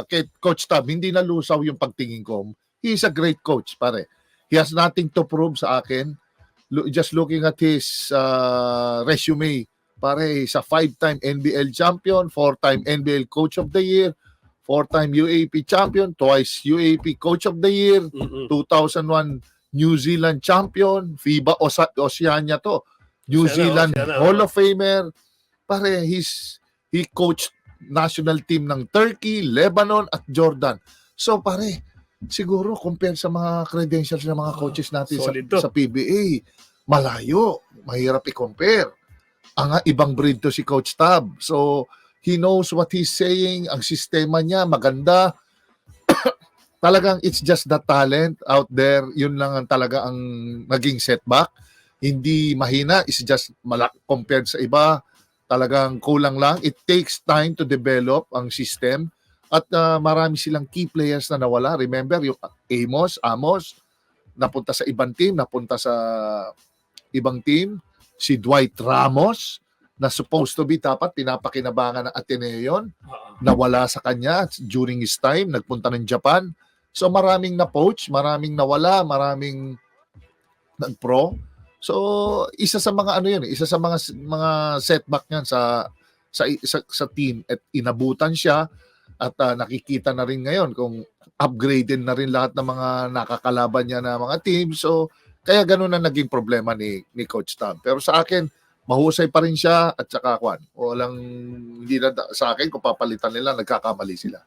kay Coach Tab, hindi nalusaw yung pagtingin ko. He's a great coach, pare. He has nothing to prove sa akin. Just looking at his resume, pare, he's a 5-time NBL champion, 4-time NBL Coach of the Year, 4-time UAP champion, twice UAP Coach of the Year, 2001 New Zealand champion, FIBA Oceania to, New Zealand Hall of Famer. Pare, he coached national team ng Turkey, Lebanon at Jordan. So pare, siguro compare sa mga credentials ng mga coaches natin sa PBA, malayo, mahirap i-compare. Ang ibang breed to si Coach Tab. So he knows what he's saying, ang sistema niya maganda. Talagang it's just the talent out there, yun lang ang talaga ang naging setback. Hindi mahina, it's just compared sa iba, talagang kulang lang. It takes time to develop ang system at marami silang key players na nawala. Remember yung Amos, napunta sa ibang team, napunta sa ibang team. Si Dwight Ramos, na supposed to be dapat pinapakinabangan ng Ateneo yun, nawala sa kanya during his time, nagpunta ng Japan. So maraming na-poach, maraming nawala, maraming nag-pro. So isa sa mga isa sa mga setback niyan sa team at inabutan siya at nakikita na rin ngayon kung upgraded na rin lahat ng mga nakakalaban niya na mga team. So kaya ganoon na naging problema ni Coach Tab. Pero sa akin, mahusay pa rin siya at saka hindi na sa akin kung papalitan nila, nagkakamali sila.